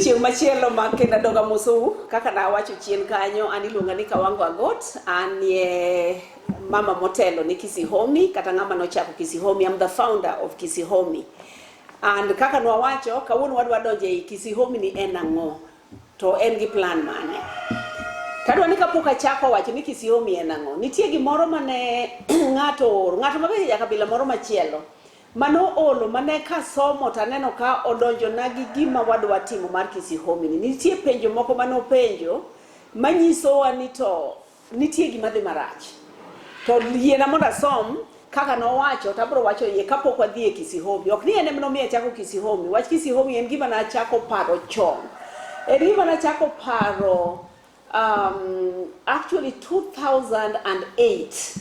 Odiochieng' machielo ma kenda doga mosou kaka na wacho chien kanyo ani luonga ni Kawango Agot ani mama motelo ni KISIHOMI kata ng'ama nochako KISIHOMI. I'm the founder of KISIHOMI. And kaka no wacho kawuono wadwa donje i KISIHOMI ni en ang'o to en gi plan mane. Tadwa ni kapok achako wacho ni KISIHOMI en ang'o. Nitie gimoro mane ng'ato mabe ya kabila moro machielo mano olo mane ka somo taneno ka odonjo na gi gima wadwa timo mar KISIHOMI ni. Nitie penjo moko mano penjo manyiso wa ni to nitie gima dhi marach. To yiena mondo asom kaka no wacho tabro wacho ye kapok wadhi e KISIHOMI. Ok ni en emno miye chako KISIHOMI. Wach KISIHOMI en gima na chako paro chon. En gima na chako paro actually 2008.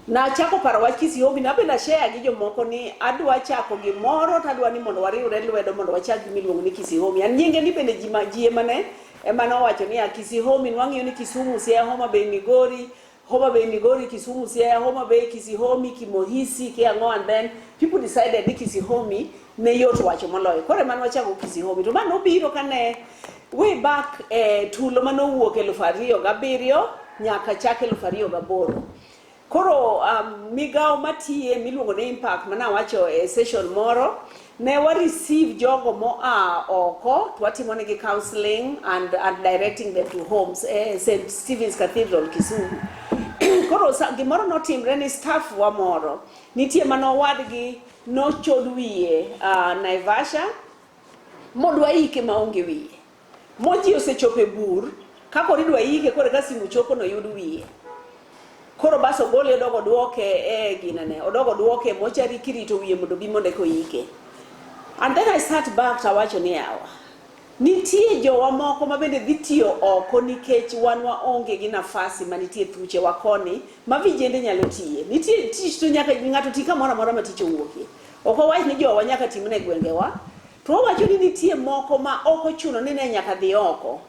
Na chako paro wach KISIHOMI na be na share gi jomoko ni adwa chako gimoro tadwa ni mondo wariwre lwedo mondo wachak gimiluongo ni KISIHOMI. An nyinge ni bende ji ema nowacho ni KISIHOMI nwang'iyo ni Kisumu, Siaya, Homa Bay, Migori, Kisumu, Siaya, Homa Bay, KISIHOMI, Kimohisi, Kiang'o, and then people decided ni KISIHOMI ne yot wacho moloyo. Kore man wachako KISIHOMI. To mano biro kane way back tulo mano wuok 2007 nyaka chake 2008. Koro migao matie miluongo ni Impact mana wacho session moro ne wa receive jogo mo oko twatimo negi counseling and directing them to homes St. Stephen's Cathedral Kisumu. Koro gimoro notimre ni staff wa moro nitie mano wadgi no chod wiye Naivasha modwa ike maonge wiye moji osechope bur kako ridwa ike kore ka simu chopo no yud wiye. Koro baso gole odogo duoke ginane odogo duoke mochari kirito wiye mondo bi monde ko ike. And then I sat back to wacho ni yawa nitie jowa moko mabende dhitiyo oko nikech wanwa onge gi nafasi manitie thuche wakoni ma vijende nyalo tiye. Nitie tich to nyaka ng'ato tika mora mora ma tich owuokie. Oko wach ni jowa nyaka timne gwengewa. To wacho ni nitie moko ma oko chuno ni ne nyaka dhi oko.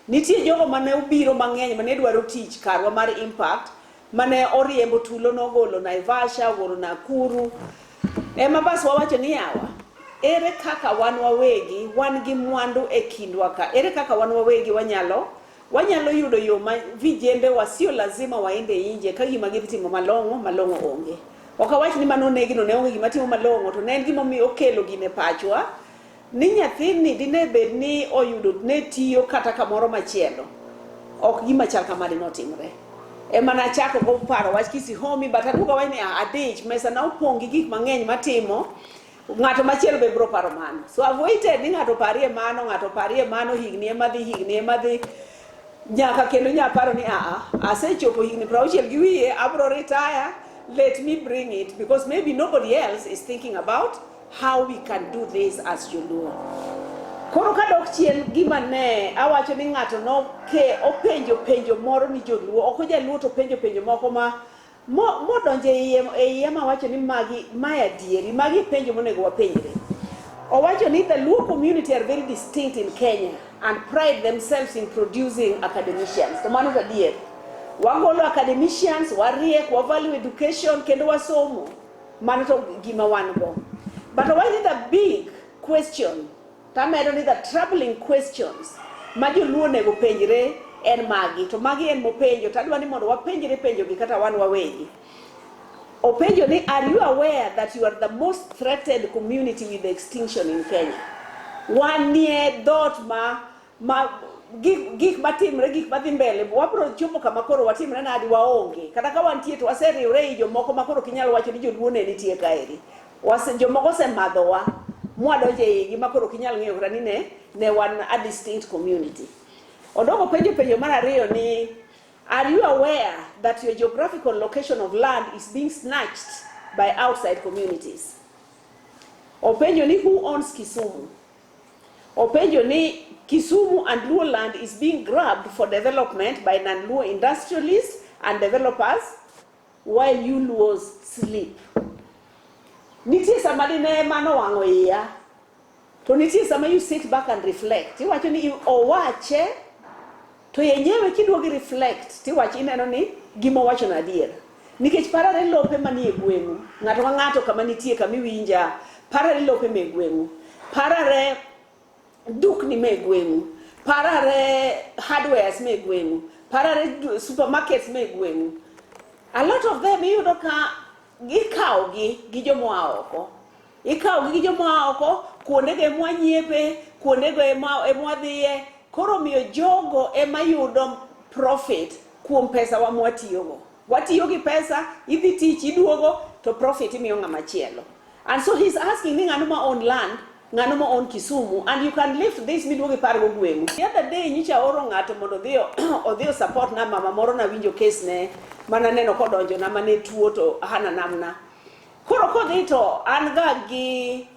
Nitie jogo mane ubiro mang'eny mane dwaro tich karwa mar Impact mane oriembo tulo no golo Naivasha golo Nakuru. Ema bas wawacho ni yawa ere kaka wan wawegi wan gi mwandu e kindwa ka ere kaka wan wawegi wanyalo yudo yo ma vijende wasio lazima waende inje ka gima gitimo malongo onge. Okawach ni mano negino ne onge gima timo malongo to ne en gima mi okelo gine pachwa ni nyathini dine bed ni oyudo ne tiyo kata kamoro machielo ok gima chal kamade notimre. Ema na chako go paro wach KISIHOMI but aduogo wach ni adich mesa na opongi gik mang'eny matimo ng'ato machielo be bro paro mano. So I've waited ni ng'ato parie mano higni emadhi nyaka kendo nyaparo ni asechopo higni 60 gi wiye abro retire. Let me bring it because maybe nobody else is thinking about how we can do this as Joluo. Koro kadok chien gima ne awacho ni ng'ato no ke penjo moro ni Joluo ok Jaluo to penjo moko ma modonje iye ma wacho ni maya dieri magi penjo monego wapenjre. Owacho ni the Luo community are very distinct in Kenya and pride themselves in producing academicians. To mano adier. Wagolo academicians, wariek, value education kendo wasomo. Mano to gima wan go. But why is the big question? Tamedo ni the troubling questions ma Joluo nego penjre en magi to magi en mopenjo tadwa ni mondo wapenjre penjo gi kata wan wawegi. Openjo ni are you aware that you are the most threatened community with extinction in Kenya? Wan nie dot ma gik matimre gik madhi mbele wabro chopo kama koro watimre na adi waonge kata ka wantie to waseriwre jomoko makoro kinyalo wacho ni Joluo ne nitie kaeri jomoko semadhowa mwadonje igi makoro kinyalo ng'eyo kata ni ne wan a distinct community. Odogo penjo mar ariyo ni are you aware that your geographical location of land is being snatched by outside communities? Openjo ni who owns Kisumu? Openjo ni Kisumu and Luo land is being grabbed for development by non-Luo industrialists and developers while you Luos sleep. Nitie samadi ne mano wang'o iya. To nitie sama you sit back and reflect. Iwacho ni owache to yenyewe kiduogi reflect. Tiwacho ineno ni gimo wacho na adier. Nikech parare lope manie gweng'u. Ng'ato ka ng'ato kama nitie kama iwinja. Parare lope me gweng'u. Parare dukni me gweng'u, parare hardwares me gweng'u, parare supermarkets me gweng'u. A lot of them iyudo ka gikawgi gi jomoa oko. Ikawgi gi jomoa oko, kuondego ema nyiepe, kuondego ema wadhiye, koro miyo jogo ema yudo profit kuom pesa wa mwatiyogo. Watiyo gi pesa, idhi tich iduogo, to profit imiyo ng'ama chielo. And so he's asking ni ng'ano ma own land, ng'ano ma own Kisumu, and you can lift this miduogo pargo gweng'u. The other day nyicha oro ng'ato mondo odhiyo support na mama moro na winjo case ne, mana neno kodonjo na mane tuo to hana namna. Koro kodhi to an ga gi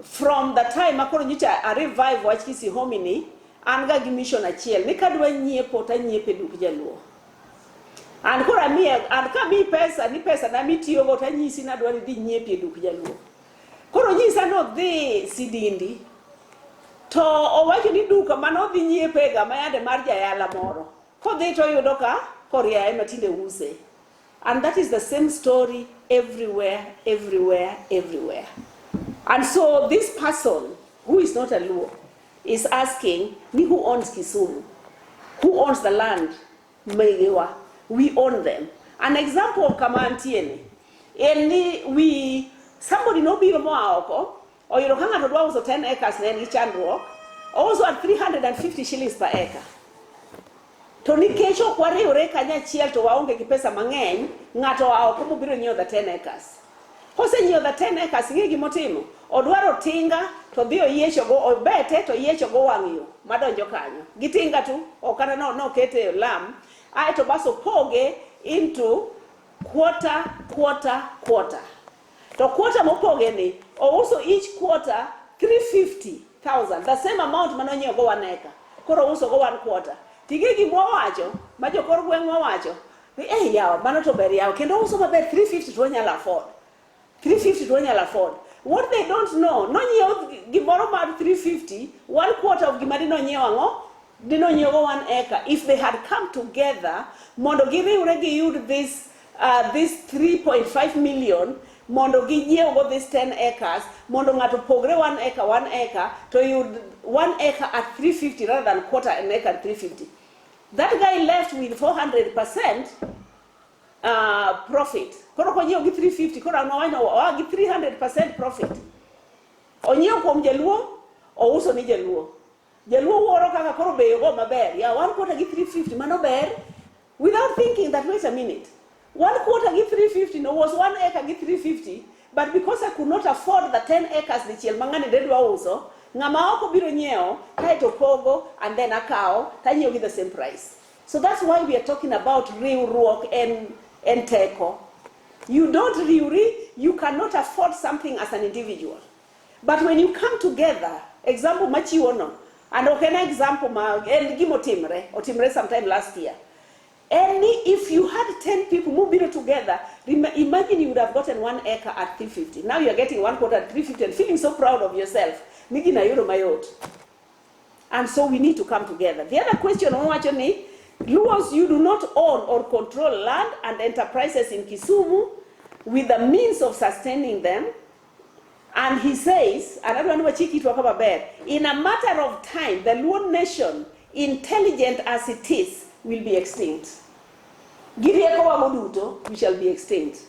from the time akoro nyicha a revive wach KISIHOMI ni, an ga gi mission achiel ni kadwa nyiepo ta nyiepe duk jaluo. And koro an ka mi pesa ni pesa na mitiyogo ta nyisi na dwa ni dhi nyiepe duk jaluo. Koro nyisa no dhi Sidindi to owacho ni duka mano dhi nyiepe ga mayande mar jayala moro. Kodhi to yudo ka koria ema tinde use. And that is the same story everywhere. And so this person who is not a Luo is asking me, who owns Kisumu? Who owns the land? Meiwa. We own them. An example of Kamantieni. Somebody no biro mo aoko, or you know, hanga to also 10 acres in Chakruok, also at 350 shillings per acre. Toni kesho kware ureka nya chiel to waonge ki pesa mang'eny, ng'ato aoko mo biro nyiewo the 10 acres. Kose nyiewo the 10 acres ngi gimotimo, odwaro tinga to dhi oyiesho go obete to yiesho go wang' yo madonjo kanyo. Gitinga tu okana no kete lam, ai to baso poge into quarter. To quarter mopoge ni, also each quarter 350,000. The same amount manonyo go 1 acre. Koro also go 1 quarter. Tigegi mwawacho, majo koro gwe mwawacho. Yawa, mano to beri yawa. Kendo also maber 350 to wanyala afford. 350 to wanyala afford. What they don't know, no nyewo gimoro mar 350, 1 quarter of gimadi no nyewo ango, dino nyewo 1 acre. If they had come together, mondo giriwre gi yud this 3.5 million, mondo gi nyiewo go this 10 acres, mondo ngato pogre 1 acre, to you 1 acre at 350 rather than quarter an acre at 350. That guy left with 400% profit. Koro ko nyiewo gi 350, koro no gi 300% profit. O nyiewo kuom jaluo, o uso ni jaluo. Jaluo woro kaka koro beyo go maber. Ya 1 quarter gi 350 mano ber, without thinking that wait a minute. 1 quarter gi 350 no was 1 acre gi 350, but because I could not afford the 10 acres the chiel mangani dedwa uso, ngama oko biro nyiewo kai to pogo and then akao ta nyiewo gi the same price. So that's why we are talking about riwruok and teko. You don't you cannot afford something as an individual. But when you come together, example machiwo no, and okena example ma en otimre sometime last year. If you had 10 people who bid together, imagine you would have gotten 1 acre at 350. Now you are getting 1 quarter at 350 and feeling so proud of yourself. And so we need to come together. The other question on what Luos, you do not own or control land and enterprises in Kisumu with the means of sustaining them. And he says, in a matter of time, the Luo nation, intelligent as it is, will be extinct. We shall be extinct.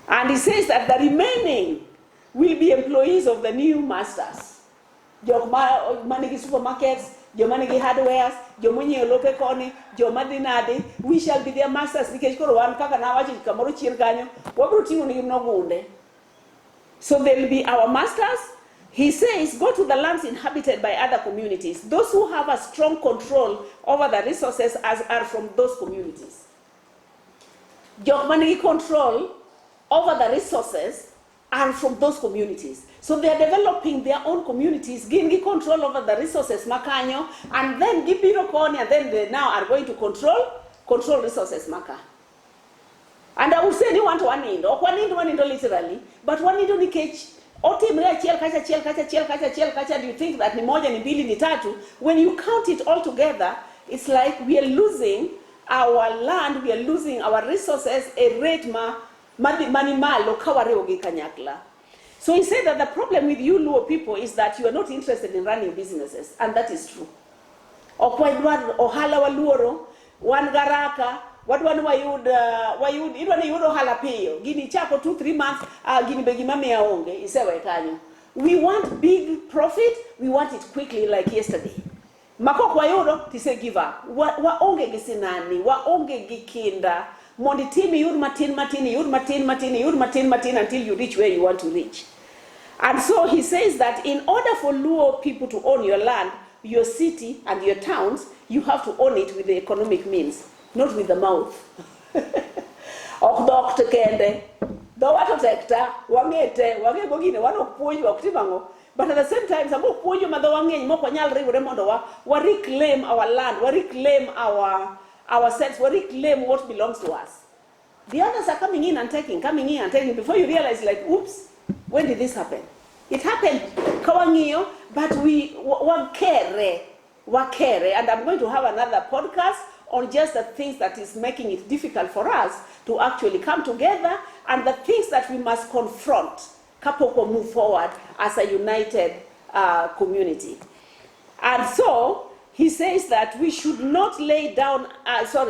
And he says that the remaining will be employees of the new masters. Manigi supermarkets, manigi hardwares, manigi lope koni, madinade, we shall be their masters. So they will be our masters. He says, go to the lands inhabited by other communities. Those who have a strong control over the resources are from those communities. Jokmanigi control over the resources are from those communities. So they are developing their own communities, giving control over the resources, makanyo, and then gibiro koni, and then they now are going to control resources maka. And I would say, you want one indo literally, but one indo ni catch. Do you think that ni moja ni mbili ni tatu? When you count it all together, it's like we are losing our land, we are losing our resources a rate manimalo kawareo gi kanyakla. So he said that the problem with you Luo people is that you are not interested in running businesses, and that is true. Ohala waluoro, wan garaka, wadwan wayud, idwan yudo ohala piyo. Gini chako 2-3 months, gini begi mami aonge, isewe kanyo. We want big profit, we want it quickly like yesterday. Makok wayudo, tise give up. Waonge gisinani, waonge gikinda. Mondi timi yud matin until you reach where you want to reach. And so he says that in order for Luo people to own your land, your city and your towns, you have to own it with the economic means, not with the mouth. But at the same time, we reclaim our land, we reclaim ourselves, we reclaim what belongs to us. The others are coming in and taking. Before you realize, like, oops, when did this happen? It happened, Kawango, but we care, and I'm going to have another podcast on just the things that is making it difficult for us to actually come together, and the things that we must confront, Kapoko move forward as a united community. And so he says that we should not lay down,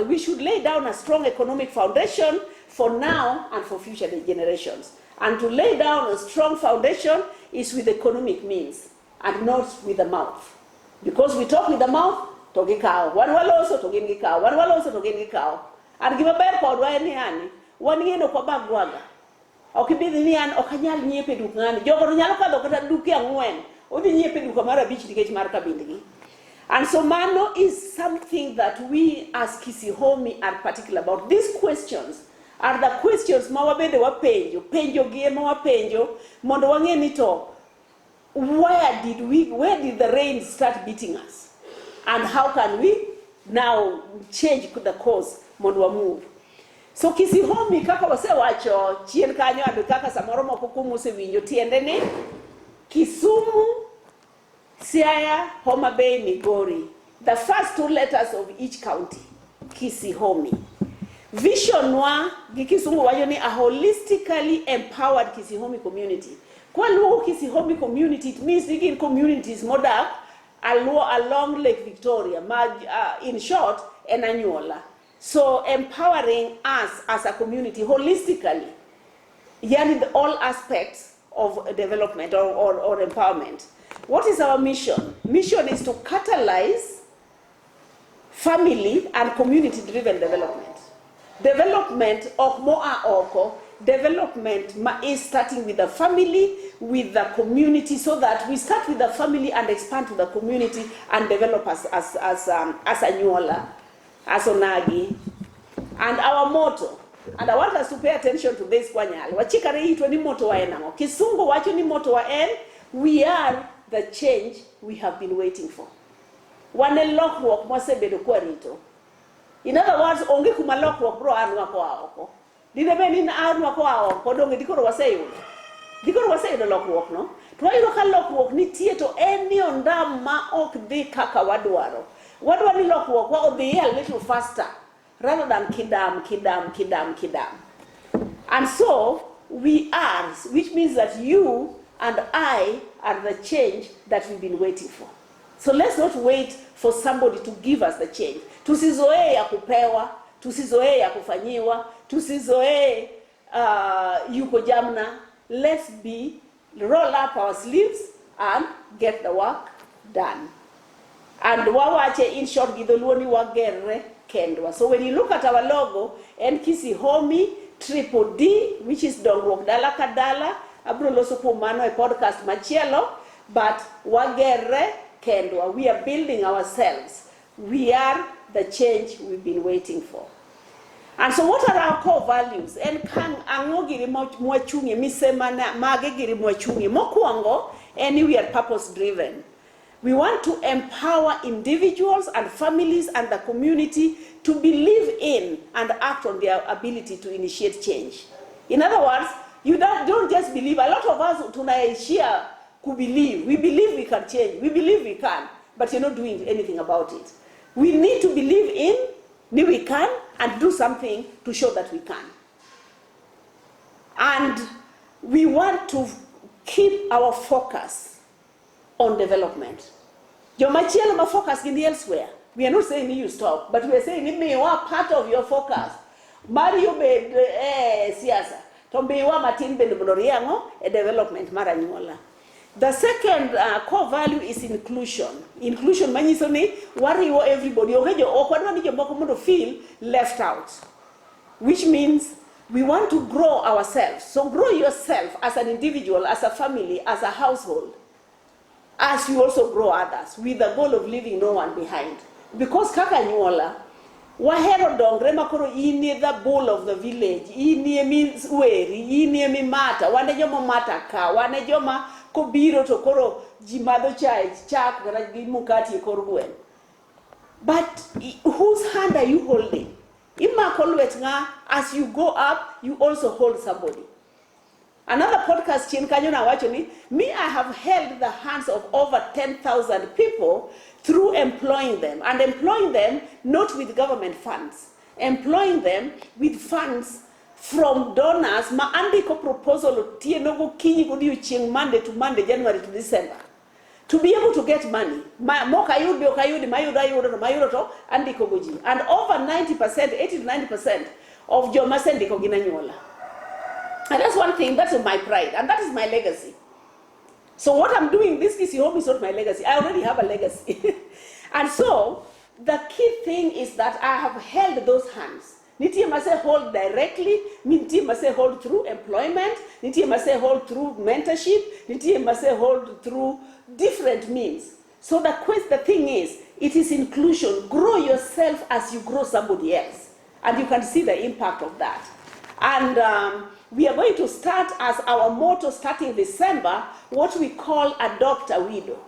we should lay down a strong economic foundation for now and for future generations. And to lay down a strong foundation is with economic means and not with the mouth. Because we talk with the mouth, togi kao. One waloso togi kao. One waloso togi kao. And give a bear called Wayani, 1 year no Kobagwaga. Okibidi ni an okanyal nyepe dukani. Jogo nyalo ka dokata duki angwen. Odi nyepe dukamara beach dikech marka bindigi. And so Mano is something that we as KISIHOMI are particular about. These questions are the questions mawabede wapenjo, penjo gie mawapenjo, mondo wange nito, where did the rain start beating us? And how can we now change the course, mondo wa move? So KISIHOMI kaka wase wacho, chien kanyo adu kaka samoro mokukumu se winjo tiendeni, Kisumu, Siaya, Homa Bay, Migori. The first 2 letters of each county, KISIHOMI. Vision wa Gikisungu wayo ni a holistically empowered KISIHOMI community. Kwa luo KISIHOMI community, it means in communities moda along Lake Victoria, in short, Enanyola. So empowering us as a community holistically, in all aspects of development or empowerment. What is our mission? Mission is to catalyze family and community-driven development. Development of Moa Oko, development is starting with the family, with the community, so that we start with the family and expand to the community and develop as Anyola, as Onagi. And our motto, and I want us to pay attention to this kwanyali. Wachikare hito ni motto wa enamo. Kisungu wacho ni motto wa en, we are the change we have been waiting for. Wane lokruok mwasebedo kwa rito. In other words, onge kuma lokruok bro anu wako aoko. Didebe ni anu wako aoko, donge dikoro waseyudo. Dikoro waseyudo lokruok, no? Twayudo ka lokruok nitie to eni ondam ma ok dhi kaka wadwaro. Wadwaro ni lokruok wa odhi a little faster rather than kidam. And so we are, which means that you and I are the change that we've been waiting for. So let's not wait for somebody to give us the change. Tusizoee ya kupewa, tusizoee ya kufanyiwa, tusizoee yuko jamna. Let's roll up our sleeves and get the work done. And wawache in short gidoluoni wagere kendwa. So when you look at our logo, KISIHOMI triple D, which is Dongwok Dala Kadala, abro loso kumano a podcast machielo, but wagere kendwa. We are building ourselves. We are the change we've been waiting for. And so what are our core values? And kan angogiri mwachungi misemana magegiri mwachungi mokuango, and we are purpose driven. We want to empower individuals and families and the community to believe in and act on their ability to initiate change. In other words, you don't just believe. A lot of us tunaishia kubelieve. We believe we can change. We believe we can, but you're not doing anything about it. We need to believe in we can and do something to show that we can. And we want to keep our focus on development. Jomachielo ma focus in elsewhere. We are not saying you stop, but we are saying you are part of your focus. Mario be siasa. Tombiwa matin be bonoriango a development maranyuola. The second core value is inclusion. Inclusion manyiso ni wariwo everybody. Okejo okwadwa ni jomoko mondo feel left out. Which means we want to grow ourselves. So grow yourself as an individual, as a family, as a household, as you also grow others, with the goal of leaving no one behind. Because kaka nyuola, wahero dongre makoro ini the bull of the village, ini means weri, ini mi mata, wane joma mata ka, wane joma kobiro to koro jimado chai, chak, mukati korgwen. But whose hand are you holding? As you go up, you also hold somebody. Another podcast, me, I have held the hands of over 10,000 people through employing them. And employing them not with government funds. Employing them with funds from donors. Ma andiko proposal tienogo kinyi godiuchieng Monday to Monday, January to December. To be able to get money. And over 90%, 80 to 90% of Joma Sendiko Ginanyola. And that's one thing, that's my pride, and that is my legacy. So what I'm doing, this KISIHOMI is not my legacy. I already have a legacy. And so, the key thing is that I have held those hands. Niti must hold directly, Niti must hold through employment, Niti must hold through mentorship, Niti must hold through different means. So the thing is, it is inclusion. Grow yourself as you grow somebody else. And you can see the impact of that. And we are going to start as our motto starting December, what we call Adopt a Widow.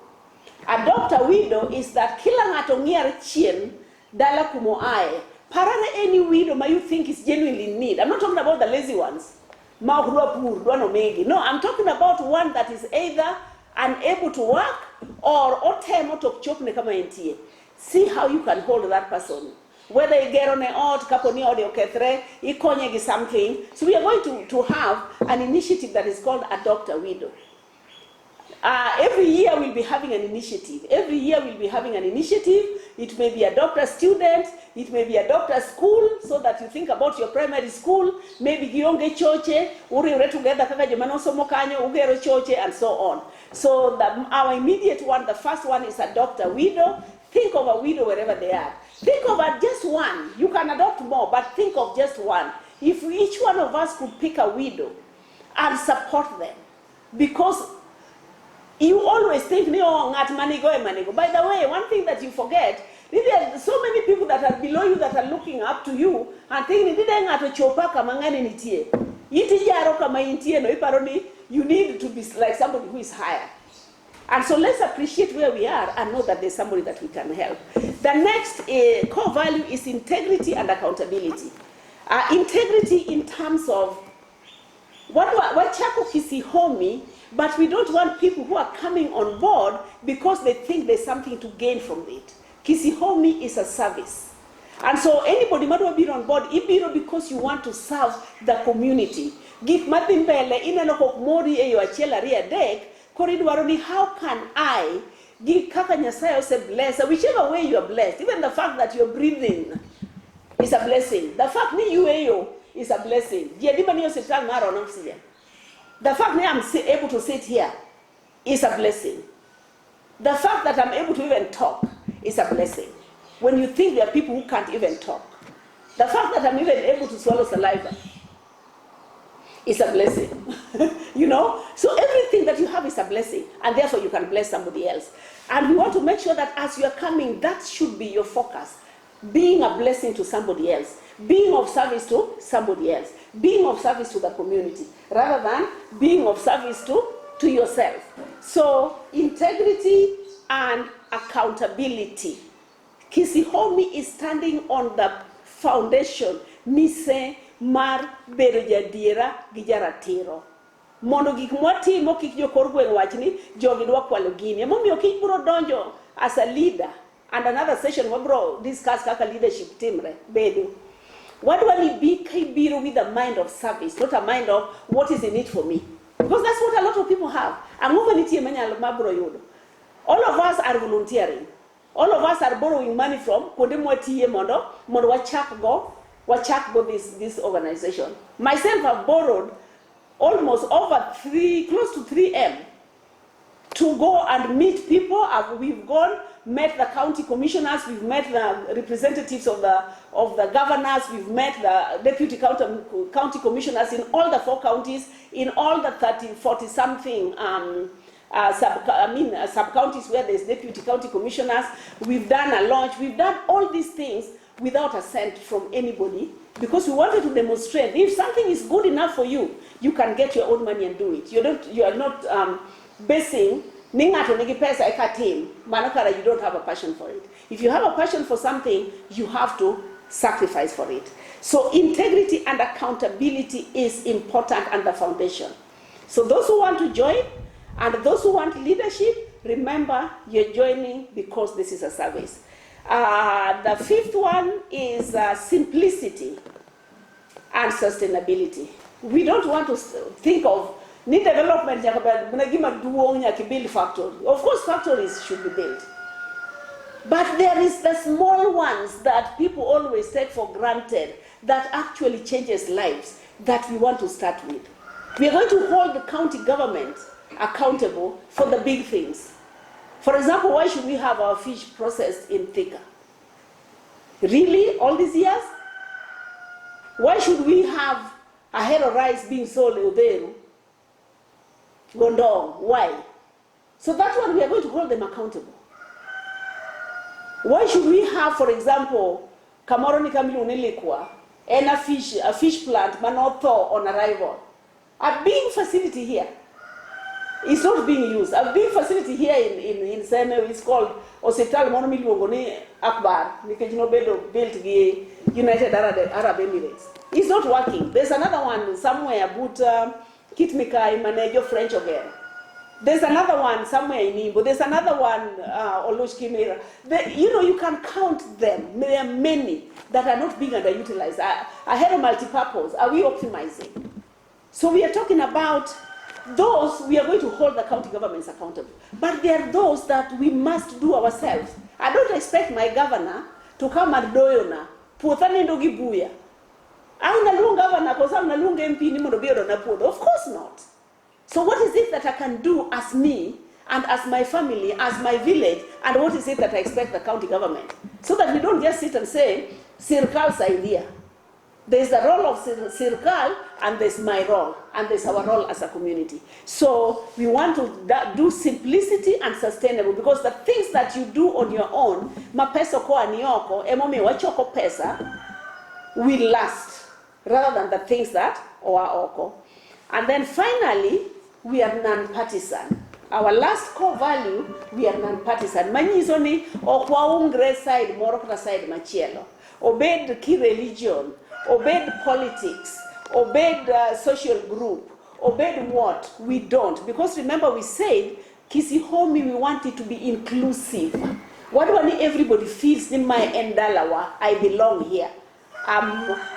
Adopt a Widow is that kila ngato ngiar chien dala kumo ae. Parana any widow ma you think is genuinely in need. I'm not talking about the lazy ones. No, I'm talking about one that is either unable to work or otemo to chop ne kama entie. See how you can hold that person. Whether you get on a odd kaponi or ketre, ikonye something. So we are going to have an initiative that is called Adopt a Widow. Every year we'll be having an initiative. Every year we'll be having an initiative. It may be Adopt a Student. It may be Adopt a School, so that you think about your primary school. Maybe gionge choche, uri together kaka jemano somo kanyo, ugero choche, and so on. So our immediate one, the first one is Adopt a Widow. Think of a widow wherever they are. Think of just one. You can adopt more, but think of just one. If each one of us could pick a widow and support them, because you always think, money go. By the way, one thing that you forget, there are so many people that are below you that are looking up to you and thinking, you need to be like somebody who is higher. And so let's appreciate where we are and know that there's somebody that we can help. The next core value is integrity and accountability. Integrity in terms of what Chakruok KISIHOMI, but we don't want people who are coming on board because they think there's something to gain from it. KISIHOMI is a service. And so anybody might be on board, because you want to serve the community. Give Martin Bele in a local mori e yoachela ria deck. How can I give kaka nyasaye ose bless? Whichever way you are blessed, even the fact that you're breathing is a blessing. The fact that you is a blessing. The fact that I'm able to sit here is a blessing. The fact that I'm able to even talk is a blessing. When you think there are people who can't even talk. The fact that I'm even able to swallow saliva is a blessing. So everything that you have is a blessing, and therefore you can bless somebody else. And we want to make sure that as you are coming, that should be your focus. Being a blessing to somebody else, being of service to somebody else, being of service to the community, rather than being of service to yourself. So integrity and accountability. KISIHOMI is standing on the foundation mise mar bedo jadiera gi jaratiro. Mondo gik mwatimo kik jokor gweng' wachni jogi dwa kwalo gini. Momiyo kik bro donjo as a leader. And another session we bro discuss kaka leadership timre bedo. What will it be kibiro with a mind of service, not a mind of what is in it for me. Because that's what a lot of people have. All of us are volunteering. All of us are borrowing money from this organization. Myself have borrowed almost over close to 3M to go and meet people. We've gone, met the county commissioners, we've met the representatives of the governors, we've met the deputy county commissioners in all the 4 counties, in all the 40 something sub-counties where there's deputy county commissioners. We've done a launch. We've done all these things without a cent from anybody because we wanted to demonstrate if something is good enough for you, you can get your own money and do it. You are not basing ningato nigi pesa ekatim manakara, you don't have a passion for it. If you have a passion for something, you have to sacrifice for it. So integrity and accountability is important and the foundation. So those who want to join and those who want leadership, remember you're joining because this is a service. The 5th one is simplicity and sustainability. We don't want to think of need development build factory. Of course factories should be built. But there is the small ones that people always take for granted that actually changes lives that we want to start with. We are going to hold the county government accountable for the big things. For example, why should we have our fish processed in Thika? Really? All these years? Why should we have a head of rice being sold in Uberu? Gondong? Why? So that's what we are going to hold them accountable. Why should we have, for example, Kamoroni Kamilu Nilikwa, and a fish plant, Manotho on arrival? A big facility here. It's not being used. A big facility here in Seme is called Hospital Monomilwongoni Akbar, Nikajinobedo built the United Arab Emirates. It's not working. There's another one somewhere, Buta, Kitmika, Manejo, French again. There's another one somewhere in Igbo. There's another one, Olushkimira. You can count them. There are many that are not being underutilized. I had a multi-purpose. Are we optimizing? So we are talking about those we are going to hold the county governments accountable. But there are those that we must do ourselves. I don't expect my governor to come and doyona. Puthani Of course not. So what is it that I can do as me and as my family, as my village, and what is it that I expect the county government? So that we don't just sit and say, Sirkal's idea. There's the role of Sirkal, and there's my role, and there's our role as a community. So we want to do simplicity and sustainable, because the things that you do on your own, mapeso ko anioko, emomi wachoko pesa, will last, rather than the things that oa oko. And then finally, we are non-partisan. Our last core value, we are non-partisan. Manyizoni okwaungre side, morokra side machielo. Obeyed key religion, obeyed politics, obeyed social group, obeyed what? We don't. Because remember we said, KISIHOMI, we want it to be inclusive. What when everybody feels in my endalawa, I belong here.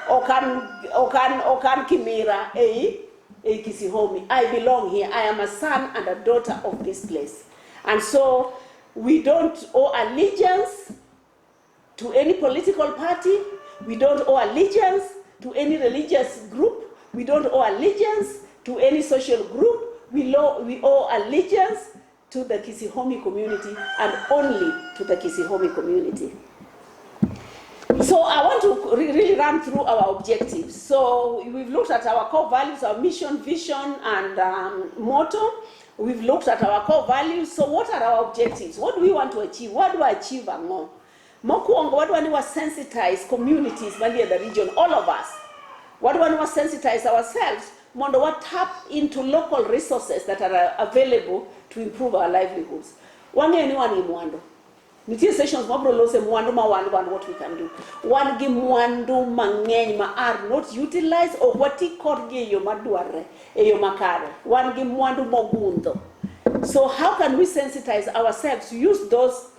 Okan Kimira, KISIHOMI, I belong here. I am a son and a daughter of this place. And so we don't owe allegiance to any political party. We don't owe allegiance to any religious group. We don't owe allegiance to any social group. We owe allegiance to the KISIHOMI community, and only to the KISIHOMI community. So I want to really run through our objectives. So we've looked at our core values, our mission, vision, and motto. We've looked at our core values. So what are our objectives? What do we want to achieve? What do I achieve more? What do we want to sensitize communities in the region, all of us? What do we want to sensitize ourselves? Mondo what tap into local resources that are available to improve our livelihoods. One year anyone in Mwando. Nitie sessions mabro say Mwando what we can do. One give Mwando mangeny ma are not utilized, or what he called yo maduare e yo makare. One give Mwando mogundo. So how can we sensitize ourselves to use those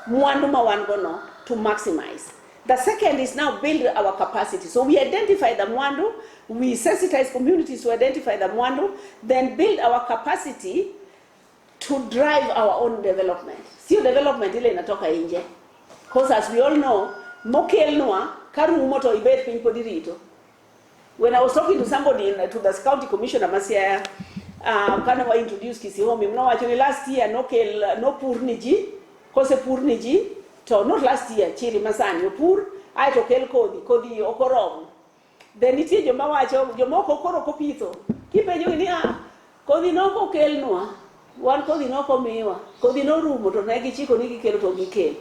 Mwando mawangono to maximize? The second is now build our capacity. So we identify the Mwandu, we sensitize communities to identify the Mwandu, then build our capacity to drive our own development. Sio development ile inatoka nje. Because as we all know, mokelnwa karumo to ibet piny podirito. When I was talking to somebody to the county commissioner Masia, kind of introduced KISIHOMI, no actually last year no purniji, kose purniji, to not last year, chiri masani, pur, I to kel kodi okorom. Then it is Jomawacho, Jomoko koro kopito. Keep a junia, kodi no kokelnwa, one kodi no komewa, kodi no rumo to nagi chico niki kel to gikel.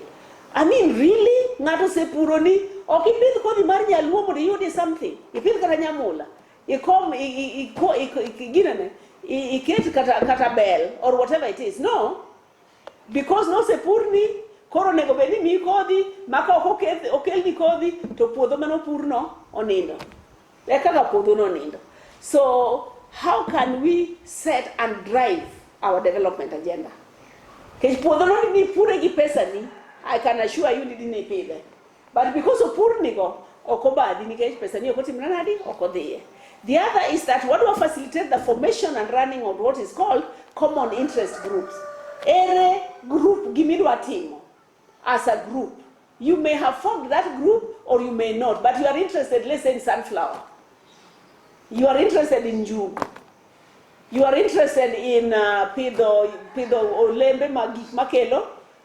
I mean, really? Nato se puroni? O ki pil ko di marnya luomo di yudi something. I pil kata nyamula. I ket kata bell or whatever it is. No. Because no se purni, koro nego beni mi kodi, maka okel di kodi, to puodo mano purno onindo. Eka ka puodo no nindo. So, how can we set and drive our development agenda? Kech puodo no ni pure gi pesa ni, I can assure you didn't pay that. But because of poor nigo, or kobadi nigage person, you got him ranadi or kodeye. The other is that what will facilitate the formation and running of what is called common interest groups. Every group, give me a team as a group. You may have formed that group or you may not, but you are interested, let's say in sunflower. You are interested in jute. You are interested in pido olembe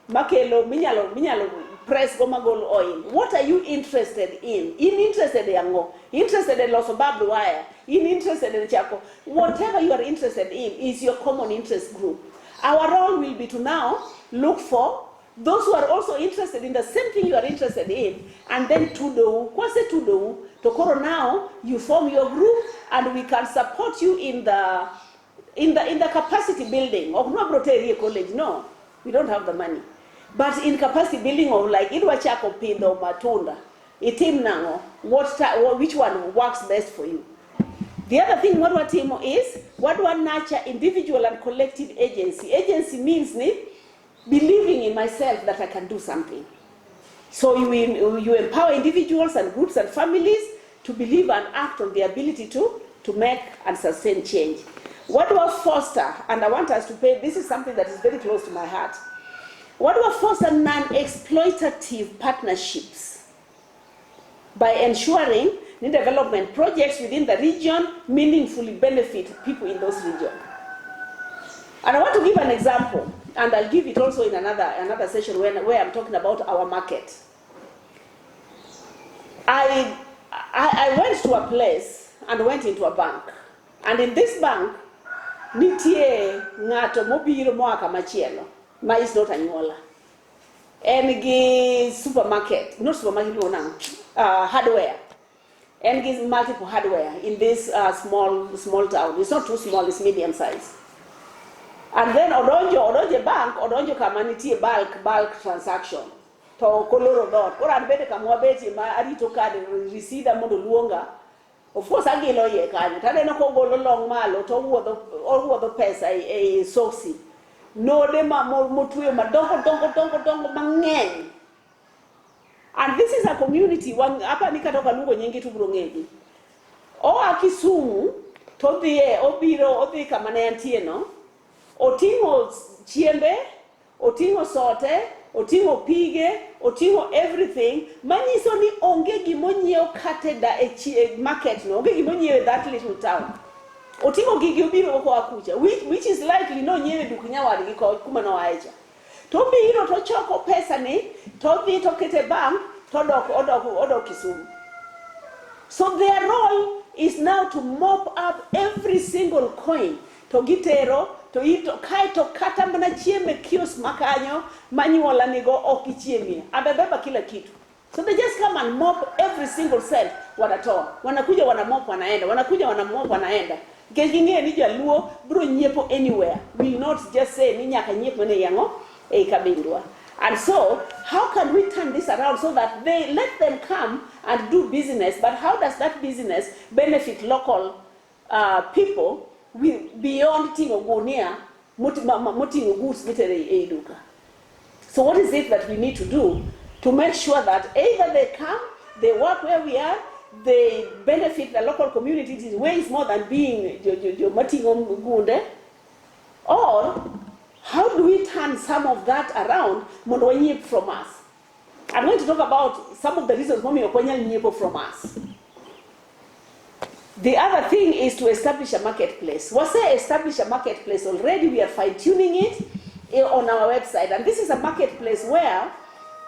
makelo minyalo press gomagol oil. What are you interested in? Interested yango, interested in loss of barbed wire, interested in chako. Whatever you are interested in is your common interest group. Our role will be to now look for those who are also interested in the same thing you are interested in, and then to koro now you form your group and we can support you in the capacity building of Nobroteria College. No, we don't have the money. But in capacity building of like Idwachako Pindo Matunda, itim nango, which one works best for you? The other thing what timo is what one nurture individual and collective agency. Agency means believing in myself that I can do something. So you empower individuals and groups and families to believe and act on the ability to make and sustain change. What do I foster? And I want us to pay, this is something that is very close to my heart. What do I foster non-exploitative partnerships by ensuring the development projects within the region meaningfully benefit people in those regions. And I want to give an example, and I'll give it also in another session where I'm talking about our market. I went to a place and went into a bank. And in this bank, nitie ngato mobiro moaka machielo. Ma is not anyola. And gi supermarket, not supermarket, no, hardware. And gives multiple hardware in this small town. It's not too small, it's medium size. And then odonjo bank, odonjo kamaniti bulk transaction. To koloro dot. Or anbete kamwabeti ma arito card receipt amodo luonga. Of course, agilo ye kanye. Tade no kogolo long malo to wuodho pesa e soksi. No de ma motuyo madongo mang'eny. And this is a community hapa nikatoka lugo nyingi tu brongegi. O akisumu to odhi kama ne antie no. Otingo chiembe, otingo sote, otingo pige, otingo everything. Manyiso ni onge gimonyiew kate da e market no, onge gimonyiew that little town. Otingo gigi obiro oko akucha, which is likely no nyewe dukunya wadgi kuma no aecha. To biro to choko pesa ni, to dhi to kete bank, to odok Kisumu. So their role is now to mop up every single coin. To gitero, to ito kai to kata mana chieme kiosk makanyo, manyuola nigo ok ichiemie. Abebeba kila kitu. So they just come and mop every single cent wanatoa. Wanakuja wanamop wanaenda, wanakuja wanamop wanaenda. Kengine ni jaluo bro nyiepo anywhere. Will not just say ni nyaka nyiepo ne yango e kabindwa. And so, how can we turn this around so that they let them come and do business, but how does that business benefit local people beyond tingo gunia mutingo goods mitere e duka? So what is it that we need to do to make sure that either they come, they work where we are, they benefit the local communities in ways more than being gunde, or how do we turn some of that around from us? I'm going to talk about some of the reasons why from us. The other thing is to establish a marketplace. Once they establish a marketplace already, we are fine-tuning it on our website. And this is a marketplace where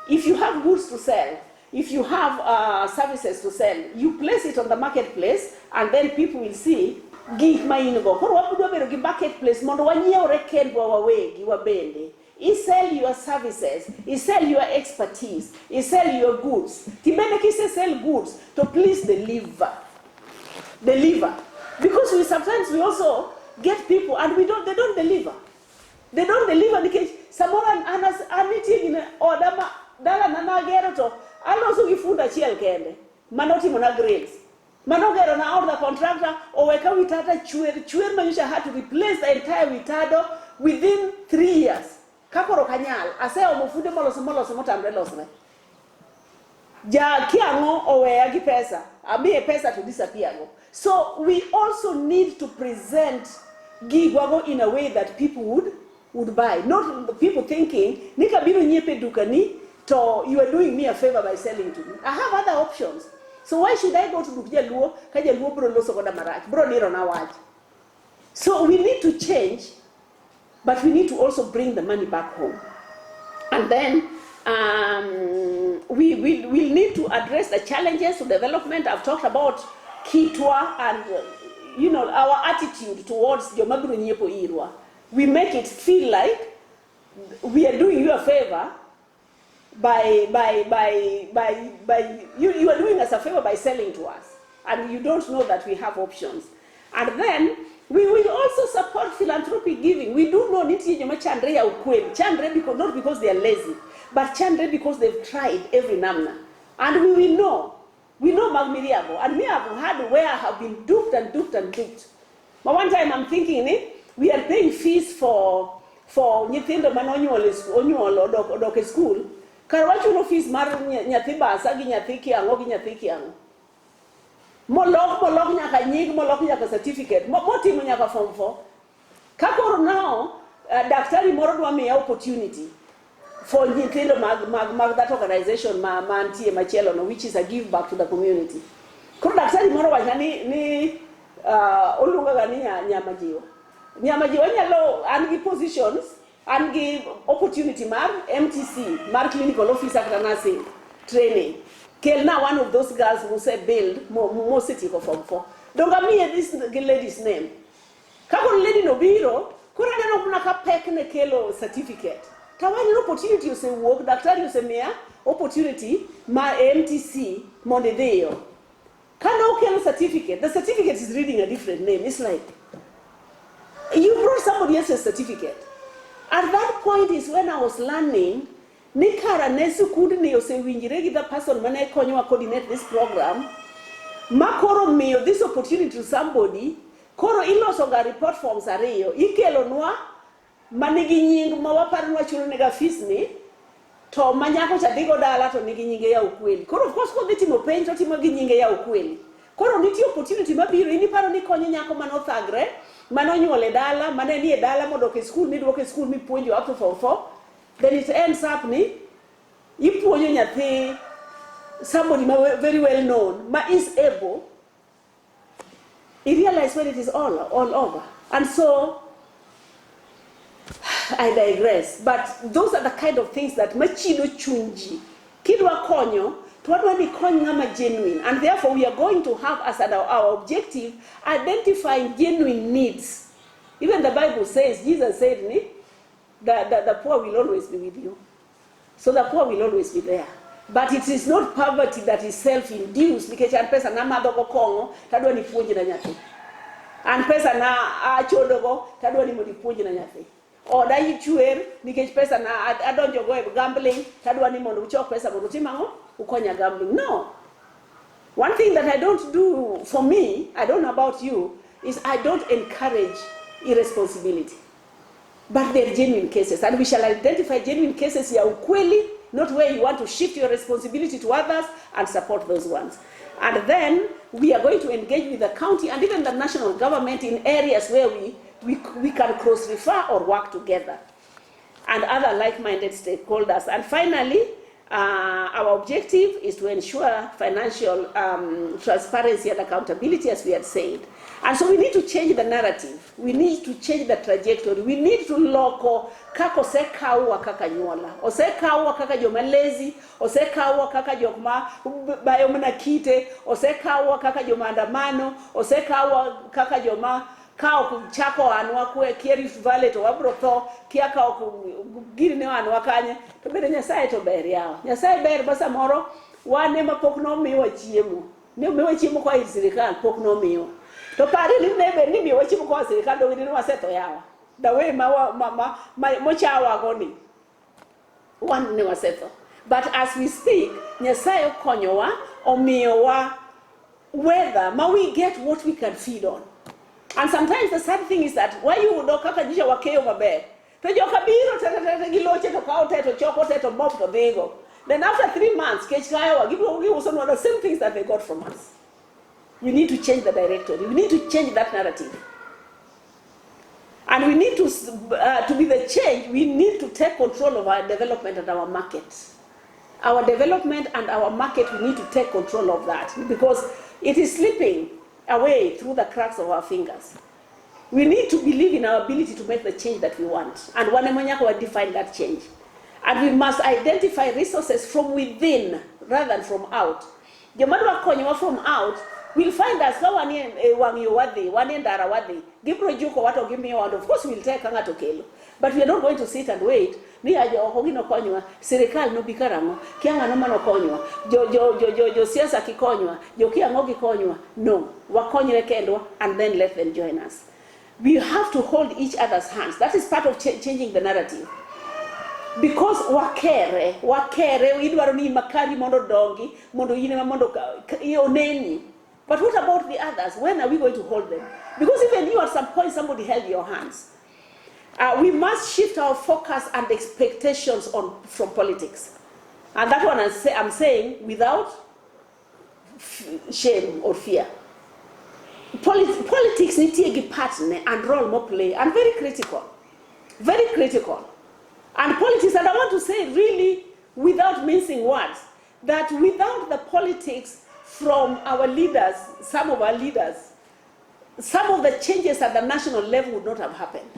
if you have goods to sell, if you have services to sell, you place it on the marketplace and then people will see gig maingo. Koro wabudo bero gi marketplace mondo wanyiewre kendwa wawegi wabende. You sell your services, you sell your expertise, you sell your goods. Tibende kise sell goods to please deliver. Because we also get people and they don't deliver. They don't deliver because someone aniti in order dala nana gero to also gifunda chiel kende. Manoti mona grills. Manogero na order contractor or weka witata chwer manyusha had to replace the entire witado within 3 years. Kakoro kanyal ase omufude moloso motamre losne. Ja kiango oweya gi pesa. Abi e pesa to disappear go. So we also need to present gigwago in a way that people would buy. Not the people thinking, nika biro nyepe dukani, to you are doing me a favor by selling to me. I have other options. So why should I go to Dukja Luo, Kaja Luo bro loso koda marach, bro niro na waj. So we need to change, but we need to also bring the money back home. And then we need to address the challenges to development. I've talked about Kitwa and our attitude towards Jomaguru Nyepo Irwa. We make it feel like we are doing you a favor by you are doing us a favor by selling to us, and you don't know that we have options. And then we will also support philanthropic giving. We do not need to chandre ya ukweli. Chandre because not because they are lazy, but chandre because they've tried every namna. And we will know. We know Magmiriago, and me have had where I have been duped. But one time I'm thinking, we are paying fees for Nyithindo Manonyol or Doke School. Karawachu no fees mar Nyathiba, Sagi Nyathiki, and Molok nyaka nyig, molok nyaka certificate. Moti nyaka form 4. Kakoro now, Daktari Morodwa me opportunity for Nyithindo mag that organization mantie machielo, which is a give back to the community. Koro Daktari Morodwa ni olunga gani nyamajiwa. Nyamajiwa nyalo angi positions, angi opportunity mar MTC, mar clinical officer nursing training. Kelna one of those girls who say build more city for form 4. Don't give me this lady's name. Kako lady no biro, kura na kuna ka pek ne kelo certificate. Tawani no opportunity you say work, daktari you say mea opportunity ma MTC mondedeo. Kana kelo certificate. The certificate is reading a different name. It's like you brought somebody else's certificate. At that point is when I was learning. Nikara nesu kudni ose winjire the person mane konyo coordinate this program. Makoro meyo this opportunity to somebody. Koro iloso ga report forms ariyo. Ikelo nwa manigi nying mawaparo nwa chulo nega fees ni. To manyako cha digo dala to nigi nyinge ya ukweli. Koro of course kodi timo pain to timo gi nyinge ya ukweli. Koro niti opportunity mabiro ini paro ni konyo nyako mano thagre. Mano nyuole dala, mane ni dala modoke school, midwoke school mi puonjo up to form 4. Then it ends up somebody very well known, but is able. He realized when it is all over. And so I digress. But those are the kind of things that machido chunji. Kidwa konyo, tuwadwa ni konyo genuine. And therefore we are going to have as our objective identifying genuine needs. Even the Bible says, Jesus said, the poor will always be with you. So the poor will always be there. But it is not poverty that is self-induced. Because and pesa na madogo kongo, tadwa ni puonji na nyati. And pesa na achodogo, tadwa ni puonji na nyati. Or da yichuer, because pesa na adonjo go gambling, tadwa ni mondo uchok pesa mondo timango, ukonya gambling. No. One thing that I don't do for me, I don't know about you, is I don't encourage irresponsibility. But they are genuine cases, and we shall identify genuine cases ya ukweli not where you want to shift your responsibility to others and support those ones. And then we are going to engage with the county and even the national government in areas where we can cross-refer or work together, and other like-minded stakeholders. And finally, our objective is to ensure financial transparency and accountability, as we had said. And so we need to change the narrative. We need to change the trajectory. We need to loko kako osekawa kaka nyuola. Osekawa kaka joma lazy, osekawa kaka joma bayo mana kite, osekawa kaka joma andamano, osekawa kaka joma kao chako anwa kwe Rift Valley to wabrotho kia kao giri ne anwa kanye to bede Nyasaye to ber yawa. Nyasaye ber basa moro wane ma pok no miwa chiemo. Ne miwa chiemo kwa sirikal pok no miwa. To pare ni nebe ni miwa chiemo kwa sirikal do ni wasetho yawa. The way mo chawa goni. One ne wasetho. But as we speak, Nyasaye konyowa omiyowa whether ma we get what we can feed on. And sometimes the sad thing is that why you would kaka jisha wakeo maber. To joka biro tata giloche to kao teto choko teto mob to bego. Then after 3 months, kechkayo give also the same things that they got from us. We need to change the directory. We need to change that narrative. And we need to be the change, we need to take control of our development and our market. Our development and our market, we need to take control of that because it is slipping away through the cracks of our fingers. We need to believe in our ability to make the change that we want. And Wanemonyako will define that change. And we must identify resources from within rather than from out. The matter from out will find us go one ndara wadi. Gibrojuko wato give me one. Of course we'll take anga to kelo. But we are not going to sit and wait. Ni aja okogino konywa, serikali no bikaramo, kianga no mano konywa, jo siasa kikonywa, jo kiango kikonywa. No, wakonyre kendwa and then let them join us. We have to hold each other's hands. That is part of changing the narrative. Because wakere idwaro ni makari mondo dongi, mondo yine mondo ioneni. But what about the others? When are we going to hold them? Because even you at some point somebody held your hands. We must shift our focus and expectations from politics. And that one I'm saying without shame or fear. Politics need to take part and role more play and very critical. Very critical. And politics, and I want to say really without mincing words, that without the politics from our leaders, some of our leaders, some of the changes at the national level would not have happened.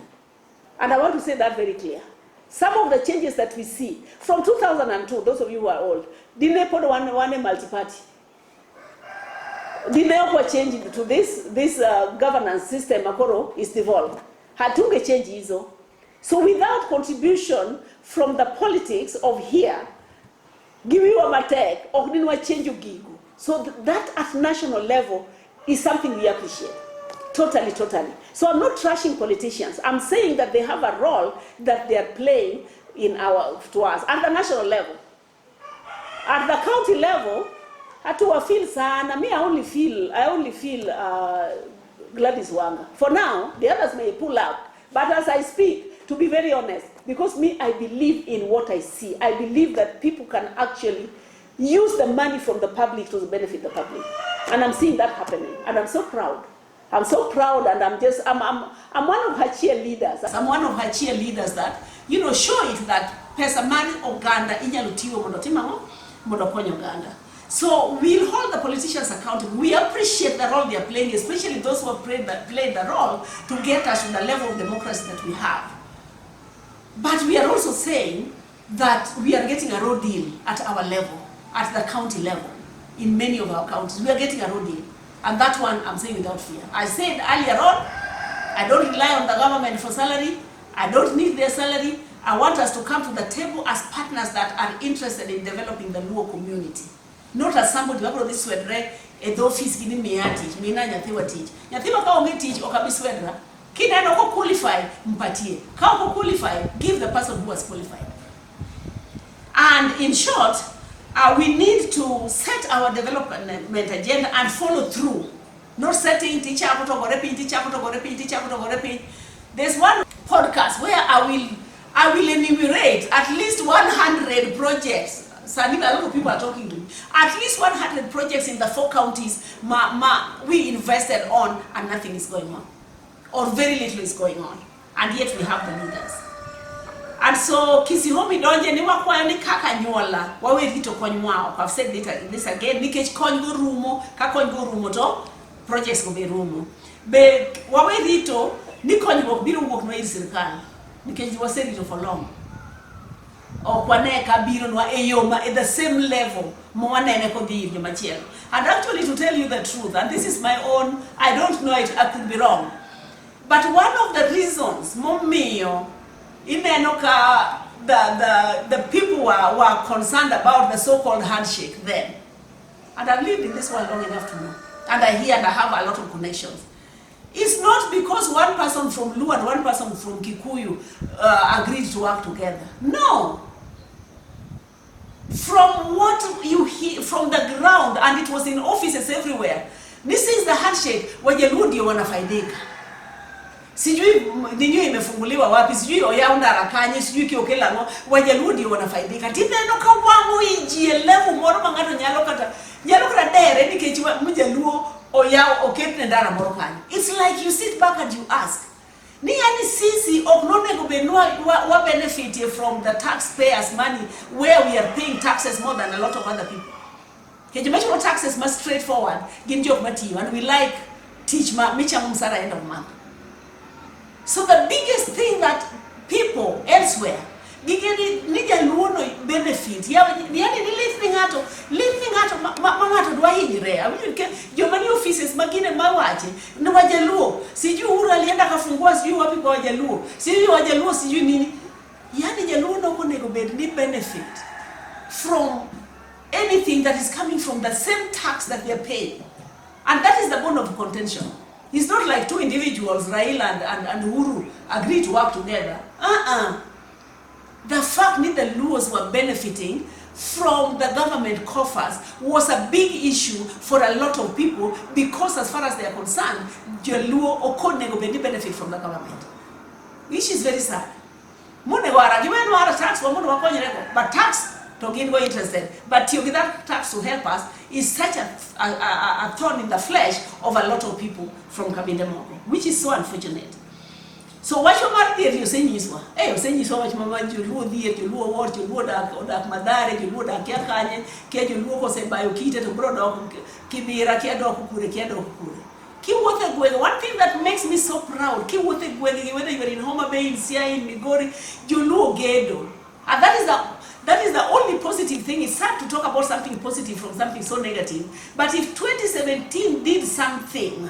And I want to say that very clear. Some of the changes that we see, from 2002, those of you who are old, didn't put one multi-party. Didn't change to this governance system, Makoro, is devolved. Had to change ISO. So without contribution from the politics of here, give you a matek, or didn't change your gigu. So that at national level is something we appreciate. Totally. So I'm not trashing politicians. I'm saying that they have a role that they are playing to us at the national level. At the county level, I feel sana. Me, I only feel Gladys Wanga. For now, the others may pull out. But as I speak, to be very honest, because me, I believe in what I see. I believe that people can actually use the money from the public to benefit the public. And I'm seeing that happening. And I'm so proud. I'm so proud, and I'm one of her cheerleaders. I'm one of her cheerleaders that, show it that pesa mani Uganda inyalutiwa mondoponyo Uganda. So we'll hold the politicians accountable. We appreciate the role they are playing, especially those who have played the role to get us to the level of democracy that we have. But we are also saying that we are getting a raw deal at our level, at the county level, in many of our counties. We are getting a raw deal. And that one I'm saying without fear. I said earlier on, I don't rely on the government for salary. I don't need their salary. I want us to come to the table as partners that are interested in developing the Luo community. Not as somebody who this wedre edo office gini me teach, me na nyathiwa teach. Nyathiwa ka onge teach okabiswedra. Kina no ko qualify mpatie. Ka ko qualify, give the person who has qualified. And in short, we need to set our development agenda and follow through. Not setting teacher There's one podcast where I I will enumerate at least 100 projects. Sandy, a lot of people are talking to me. At least 100 projects in the 4 counties we invested on, and nothing is going on. Or very little is going on. And yet we have the leaders. And so KISIHOMI donje ni wakwayo ni kaka nyola wawe rito kony mwao. I've said this again, nikech kony go rumo, ka kony go rumo to projects go be rumo. Be wawe rito ni kony go biro wuok no ir sirkal, nikech wase rito for long. O kwane ka biro no eyoma at the same level mo wanene ko dhi ir machielo. And actually, to tell you the truth, and this is my own, I don't know it, I could be wrong. But one of the reasons momiyo Inenoka, the people were concerned about the so-called handshake then. And I've lived in this world long enough to know. And I hear and I have a lot of connections. It's not because one person from Luo and one person from Kikuyu agreed to work together. No. From what you hear from the ground, and it was in offices everywhere, this is the handshake Wajaluo ndio wanafaidika. Sijui ninyo imefunguliwa wapi, sijui oyaunda rakanye, sijui kiokela ngo, Wajaluo ndio wanafaidika. Tineno ka wangu iji level moro mangato nyalo kata dere nikech Mjaluo oyao oketne ndara moro kanyo. It's like you sit back and you ask, ni yani sisi oknonego benwa wa benefit from the taxpayers' money where we are paying taxes more than a lot of other people. Kejimacho taxes must straightforward, ginjok matiyo, and we like teach micha mumsara end of month. So the biggest thing that people elsewhere Nijaluo benefit, yani lifting ato mamato dwa hinyre. Jomani offices magine mawache ni Wajaluo. Sijui Uhuru alienda kafungua sijui wapi kwa Wajaluo. Sijui Wajaluo sijui nini. Yani Jaluo no konego benefit from anything that is coming from the same tax that they are paying. And that is the bone of contention. It's not like 2 individuals, Raila and Uhuru, agreed to work together. The fact that the Luos were benefiting from the government coffers was a big issue for a lot of people, because as far as they are concerned, the Luo okonego benefit from the government, which is very sad. But tax to get more interested, but to get that tax to help us is such a thorn in the flesh of a lot of people from Kabinde Moko, which is so unfortunate. So what you mark there, you say Niswa. Hey, you say Niswa, what Mamma, you Luo dear, you Luo what, you Luo that Madare, you Luo that Kiakane, Ked, you Luo say by Okita to Brodok, Kibira, Kiadokure, Kiadokure. One thing that makes me so proud, whether you're in Homa Bay, in Sia, in Migori, you Luo Gedo. And that is the only positive thing. It's hard to talk about something positive from something so negative. But if 2017 did something,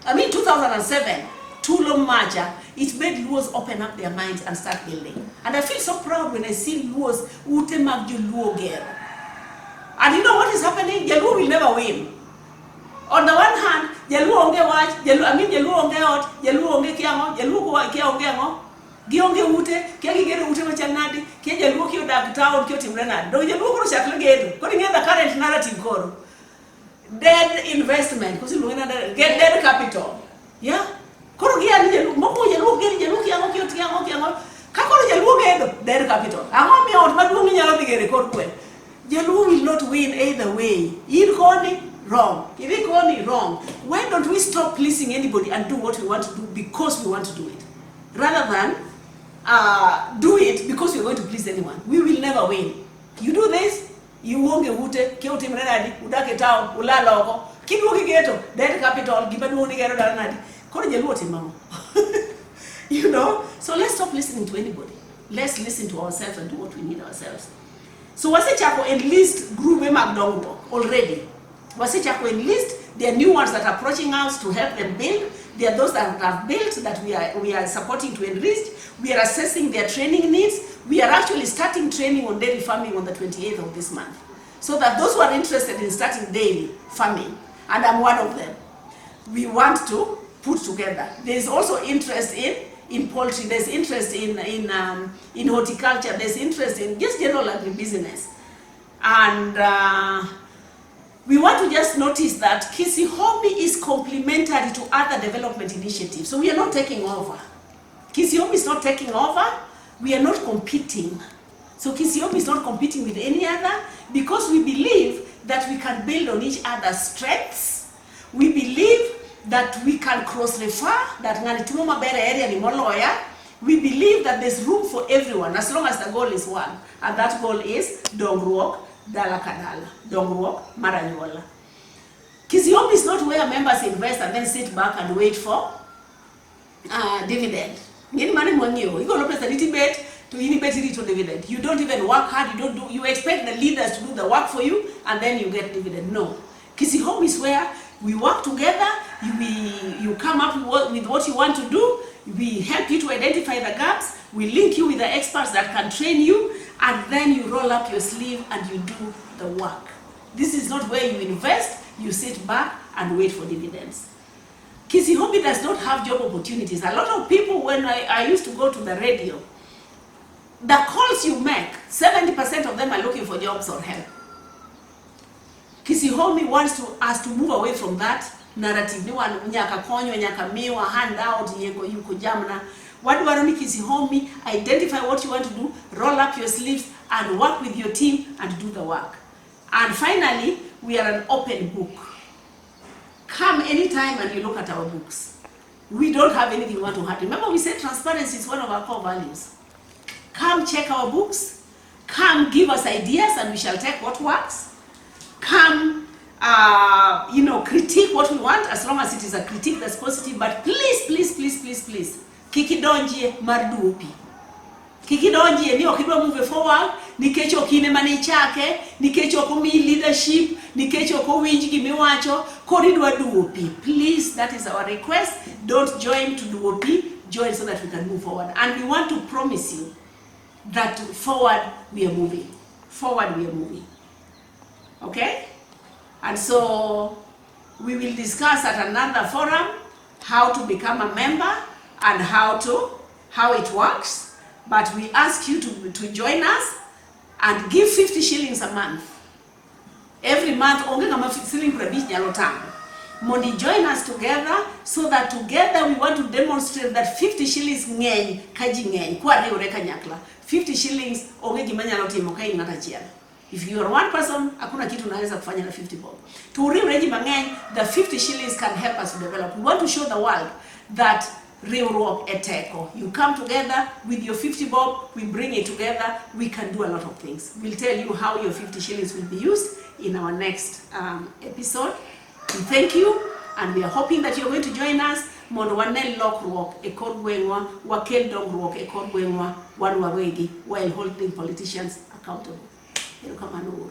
2007, Tulo Maja, it made Luos open up their minds and start building. And I feel so proud when I see Luos Ute Magju Luo Gero. And you know what is happening? Jaluo will never win. On the one hand, Jaluo onge watch, Jaluo onge out, Jaluo onge kiango, Jaluo kia onge ango, Gionge ute, kia gigere ute machanadi, kia Jaluo kio dag town, kio timrenad. Do Jaluo koro shakle gedu. Kori the current narrative koro. Dead investment, kusi luena get dead capital. Yeah? Koro gia ni Jaluo, moko Jaluo geri Jaluo kiango kio kiango. Kakoro Jaluo gedu, dead capital. Ango mi out maduongi nyalo bigere korkwe. Jaluo will not win either way. Irkoni wrong. If Irkoni wrong, why don't we stop pleasing anybody and do what we want to do because we want to do it, rather than do it because we're going to please anyone? We will never win. You do this, you won't get ute, kio timrenadi, udake town, ulala oko, kiduoki geto, dead capital, gibaduoni gero daranadi. Koro Jaluo timamo. You know? So let's stop listening to anybody. Let's listen to ourselves and do what we need ourselves. So Wasechako enlist group Magdongo already. Wasechako enlist, there are new ones that are approaching us to help them build. There are those that have built that we are supporting to enlist. We are assessing their training needs. We are actually starting training on dairy farming on the 28th of this month. So that those who are interested in starting dairy farming, and I'm one of them, we want to put together. There is also interest in poultry, there's interest in horticulture, there's interest in just general agribusiness. And we want to just notice that KISIHOMI is complementary to other development initiatives. So we are not taking over. KISIHOMI is not taking over. we are not competing. So KISIHOMI is not competing with any other, because we believe that we can build on each other's strengths. We believe that we can cross-refer, that ngani mabere area ni moloya. We believe that there's room for everyone as long as the goal is one, and that goal is dongruok dala kadala, dongruok maranyola. KISIHOMI is not where members invest and then sit back and wait for dividend. You go pay a little bit to little dividend. You don't even work hard. You expect the leaders to do the work for you, and then you get dividend. No, KISIHOMI is where we work together. You come up with what you want to do. We help you to identify the gaps. We link you with the experts that can train you, and then you roll up your sleeve and you do the work. This is not where you invest. You sit back and wait for dividends. KISIHOMI does not have job opportunities. A lot of people, when I used to go to the radio, the calls you make, 70% of them are looking for jobs or help. KISIHOMI wants us to move away from that narrative. Ni wan nyaka konyo, nyaka miwa, handout, yego yuko jamna. What do I want KISIHOMI? Identify what you want to do, roll up your sleeves, and work with your team and do the work. And finally, we are an open book. Come anytime and you look at our books. We don't have anything we want to hide. Remember, we said transparency is one of our core values. Come check our books. Come give us ideas and we shall take what works. Come, critique what we want, as long as it is a critique that's positive. But please, please, please, please, please, kikidonje marduopi. Kikidonje ni okidwa move forward, ni kecho kine mani chake, ni kecho komi leadership, ni kecho ko winji gimiwacho, koridwa duopi. Please, that is our request. Don't join to duopi, join so that we can move forward. And we want to promise you that forward we are moving. Forward we are moving. Okay? And so we will discuss at another forum how to become a member and how it works. But we ask you to join us and give 50 shillings a month. Every month, onge kama shilling prebish nyalotang. Mondi join us together, so that together we want to demonstrate that 50 shillings ngeny kaji ngeny kwa riure kanyakla. 50 shillings onge gimanya lotimo kai ngata chiel. If you are one person, hakuna kitu unaweza kufanya na 50 bob. To riure ngeny, the 50 shillings can help us to develop. We want to show the world that riurok eteko. You come together with your 50 bob, we bring it together, we can do a lot of things. We'll tell you how your 50 shillings will be used in our next episode. We thank you, and we are hoping that you're going to join us. Mondo wane lokruok e kor gwengwa, wakel dongruok e kor gwengwa, wan wawegi, while holding politicians accountable. Erokamano uru.